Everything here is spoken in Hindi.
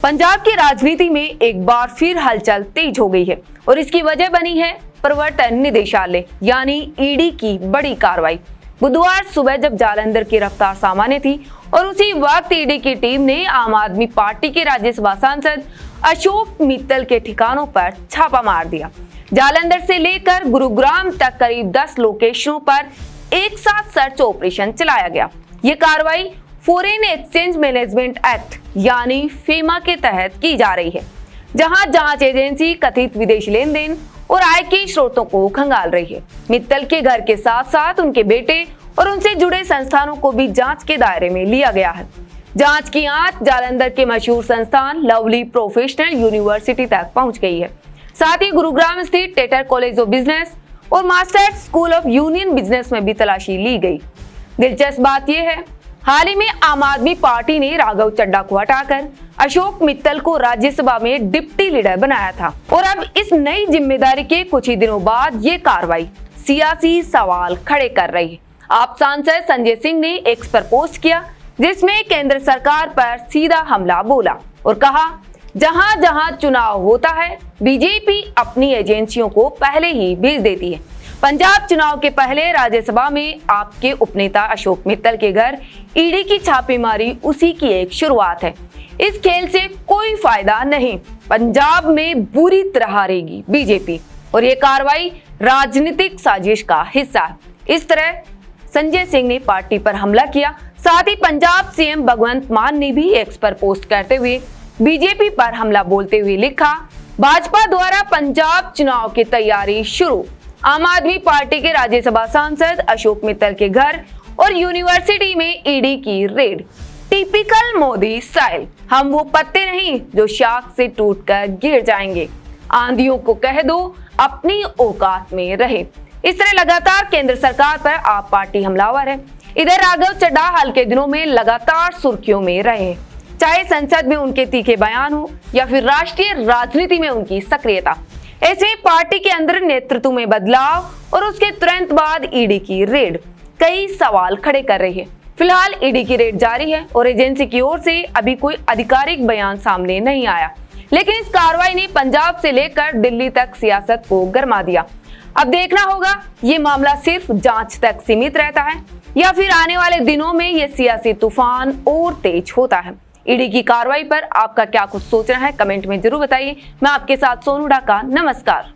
पंजाब की राजनीति में एक बार फिर हलचल तेज हो गई है और इसकी वजह बनी है प्रवर्तन निदेशालय यानी ईडी की बड़ी कार्रवाई। बुधवार सुबह जब जालंधर की रफ्तार सामान्य थी और उसी वक्त ईडी की टीम ने आम आदमी पार्टी के राज्यसभा सांसद अशोक मित्तल के ठिकानों पर छापा मार दिया। जालंधर से लेकर गुरुग्राम तक करीब 10 लोकेशनों पर एक साथ सर्च ऑपरेशन चलाया गया। ये कार्रवाई फॉरेन एक्सचेंज मैनेजमेंट एक्ट यानी फेमा के तहत की जा रही है, जहां जांच एजेंसी कथित विदेशी लेन देन और आय के स्रोतों को खंगाल रही है। मित्तल के घर के साथ साथ उनके बेटे और उनसे जुड़े संस्थानों को भी जांच के दायरे में लिया गया है। जांच की आंच जालंधर के मशहूर संस्थान लवली प्रोफेशनल यूनिवर्सिटी तक पहुंच गई है। साथ ही गुरुग्राम स्थित टेटर कॉलेज ऑफ बिजनेस और masters school of union business में भी तलाशी ली गई। दिलचस्प बात यह है, हाल ही में आम आदमी पार्टी ने राघव चड्ढा को हटाकर अशोक मित्तल को राज्यसभा में डिप्टी लीडर बनाया था और अब इस नई जिम्मेदारी के कुछ ही दिनों बाद ये कार्रवाई सियासी सवाल खड़े कर रही है। आप सांसद संजय सिंह ने एक्स पर पोस्ट किया, जिसमें केंद्र सरकार पर सीधा हमला बोला और कहा, जहां जहां चुनाव होता है बीजेपी अपनी एजेंसियों को पहले ही भेज देती है। पंजाब चुनाव के पहले राज्यसभा में आपके उपनेता अशोक मित्तल के घर ईडी की छापेमारी उसी की एक शुरुआत है। इस खेल से कोई फायदा नहीं, पंजाब में बुरी तरह हारेगी बीजेपी और ये कार्रवाई राजनीतिक साजिश का हिस्सा है। इस तरह संजय सिंह ने पार्टी पर हमला किया। साथ ही पंजाब सीएम भगवंत मान ने भी एक्स पर पोस्ट करते हुए बीजेपी पर हमला बोलते हुए लिखा, भाजपा द्वारा पंजाब चुनाव की तैयारी शुरू। आम आदमी पार्टी के राज्यसभा सांसद अशोक मित्तल के घर और यूनिवर्सिटी में ईडी की रेड। टिपिकल मोदी स्टाइल, हम वो पत्ते नहीं जो शाख से टूटकर गिर जाएंगे। आंधियों को कह दो अपनी औकात में रहे। इस तरह लगातार केंद्र सरकार पर आप पार्टी हमलावर है। इधर राघव चड्ढा हाल के दिनों में लगातार सुर्खियों में रहे, चाहे संसद में उनके तीखे बयान हो या फिर राष्ट्रीय राजनीति में उनकी सक्रियता। ऐसे पार्टी के अंदर नेतृत्व में बदलाव और उसके तुरंत बाद ईडी की रेड कई सवाल खड़े कर रही है। फिलहाल ईडी की रेड जारी है और एजेंसी की ओर से अभी कोई आधिकारिक बयान सामने नहीं आया, लेकिन इस कार्रवाई ने पंजाब से लेकर दिल्ली तक सियासत को गरमा दिया। अब देखना होगा ये मामला सिर्फ जांच तक सीमित रहता है या फिर आने वाले दिनों में ये सियासी तूफान और तेज होता है। ईडी की कार्रवाई पर आपका क्या कुछ सोचना है, कमेंट में जरूर बताइए। मैं आपके साथ सोनू ढाका, नमस्कार।